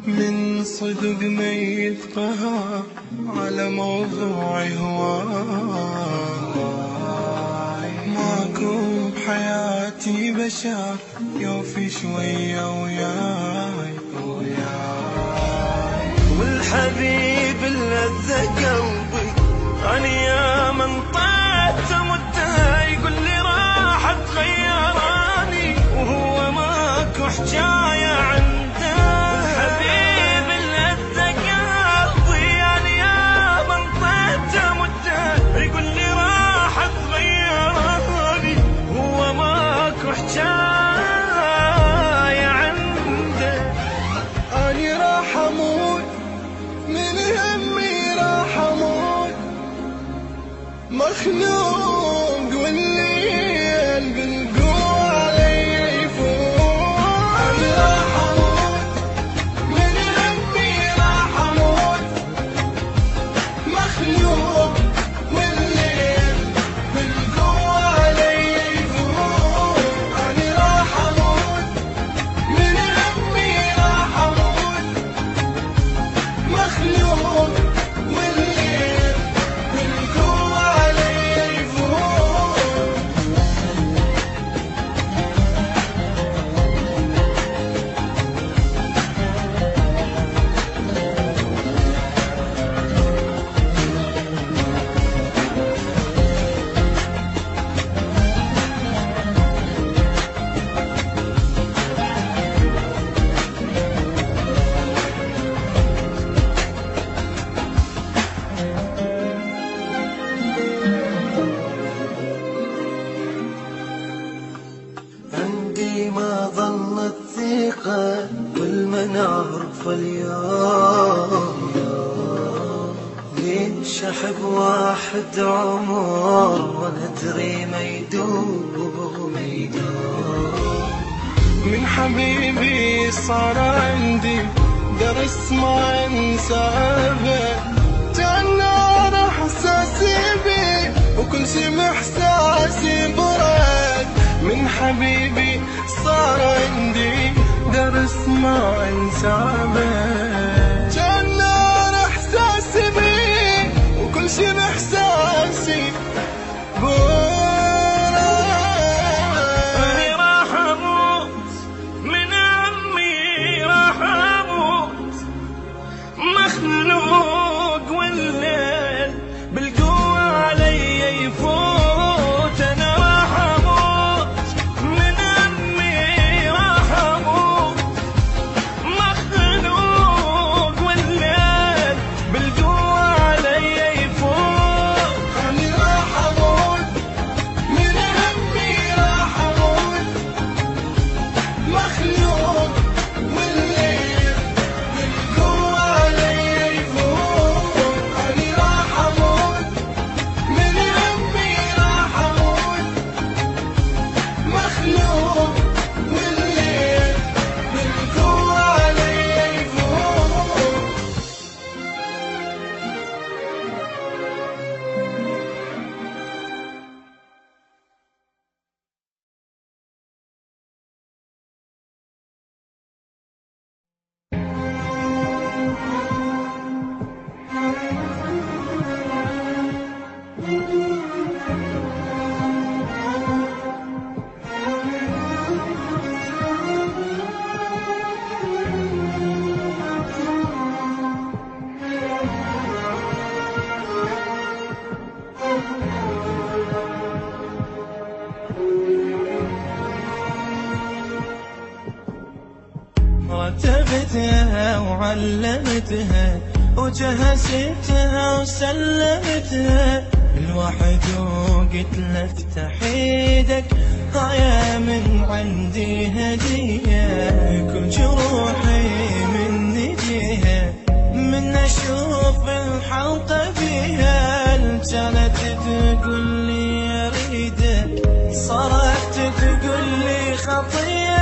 من صدق ما يتفهم على موضوع هواي، ماكو بحياتي بشر يوفي شوية وياي، والحبيب اللذة قلبي أنا يا من طعت مدة يقول لي راح تغيراني وهو ماكو حجاية عنده. أني راح أموت من همي، راح أموت مخنوق والليل بالقوة علي يفوت. أني راح أموت من همي، راح أموت مخنوق والليل بالقوة علي يفوت. أني راح أموت من همي، راح أموت مخلوق والليل بالقوة علي يفوت. عندي ما ظلت ثقة والمنار فاليوم ينشحب واحد عمر وندري ما يدوم. من حبيبي صار عندي درس ما انسى ابد، جنان احساسي بي وكل شي محساسي برد. من حبيبي صار عندي درس ما انسى ابد، جنان احساسي بي وكل شي محساسي برد. أنا راح أموت من عمي، راح أموت مخلوق والليل بالقوة علي يفوت. أنا راح أموت من عمي، راح أموت مخلوق والليل بالقوة علي يفوت. أنا راح أموت من عمي، راح أموت مخلوق والليل بالقوة علي يفوت. علمتها وجهزتها وسلمتها الواحد وقلت له افتح ايدك هيا من عندي هدية كل جروحي من نجيها من اشوف الحلقة بيها كانت تقول لي اريدك صارت تقول لي خطية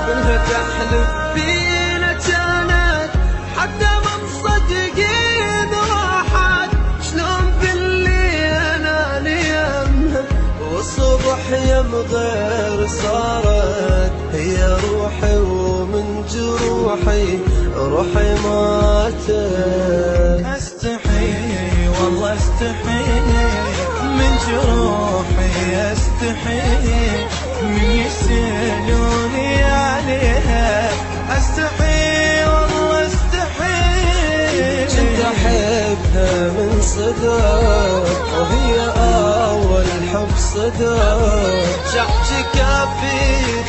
منها تحلف بينا كانت حتى من صدقين راحت شلون بالليل انا والصبح يم غير صارت هي روحي ومن جروحي روحي ماتت استحي والله استحي من جروحي استحي من يسألوني عليها استحي والله استحي كنت احبها من صدق وهي اول حب صدق شحجي كافي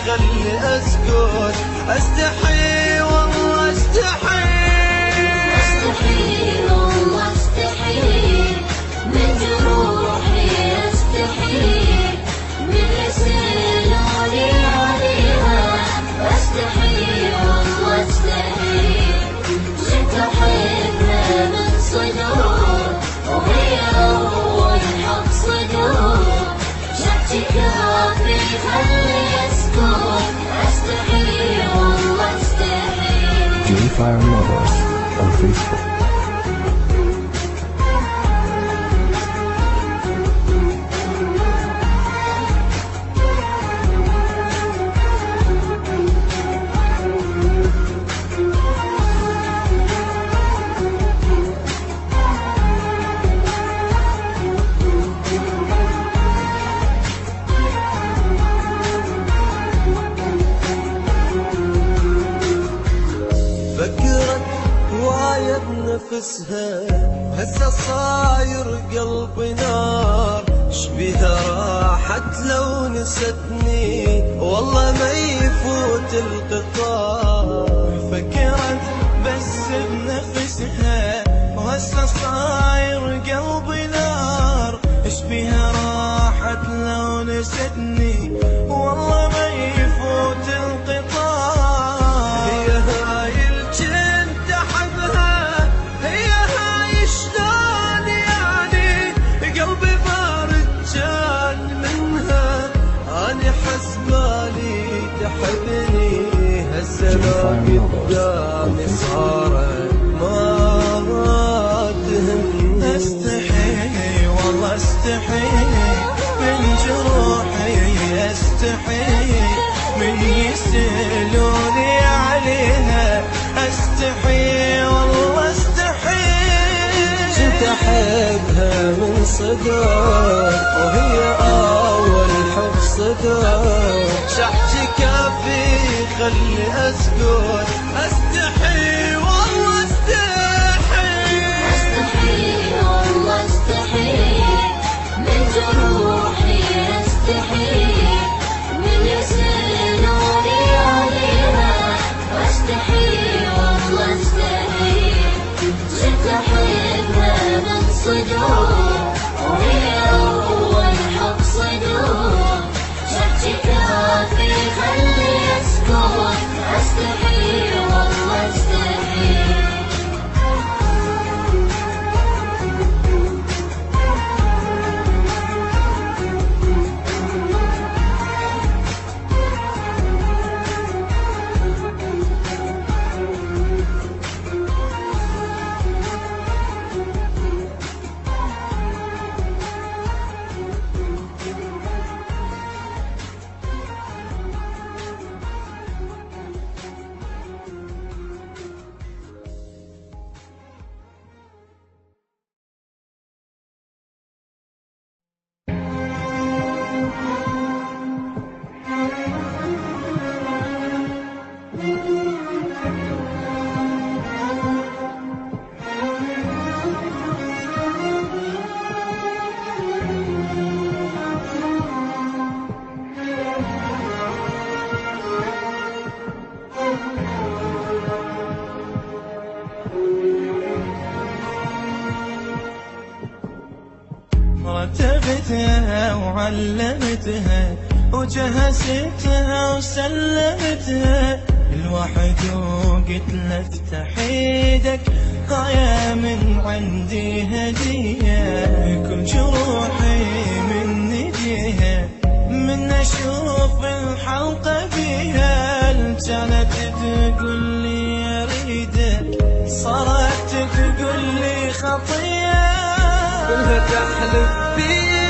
خلي اسكت استحي والله استحي استحي والله استحي من جروحي استحي من يسألوني عليها استحي والله استحي كنت احبها من صدور وهي اول حب صدور شحجي كافي خلي اسكت استحي والله استحي. J-Fire Motors on Facebook. فكرت هواية بنفسها هسه صاير قلبي نار شبيها راحت لو نستني والله ما يفوت القطار فكرت بس بنفسها وهسه صاير قلبي نار ايش بيها راحت لو نستني والله ما يفوت القطار هي هاي الجنت احبها هي هاي شلون يعني قلبي بارد كان منها اني حسبالي تحبني هسه لو قدامي صارت ما تهمني استحي والله استحي من جروحي استحي من يسألوني عليها استحي والله استحي كنت احبها من صدق وهي اول حب صدق شحجي كافي خلي اسكت استحي والله استحي استحي والله استحي من جروحي استحي من يسألوني عليها استحي والله استحي كنت احبها من صدور وهي اول حب صدور شحجي كافي خلي اسكت استحي والله استحي. رتبتها وعلمتها وجهزتها وسلمتها الوحد وقلت له افتح ايدك هايا من عندي هدية كل جروحي من نديها من اشوف الحلقة بيها كانت تقول لي اريده صارت تقول لي خطية كلها تحلف بي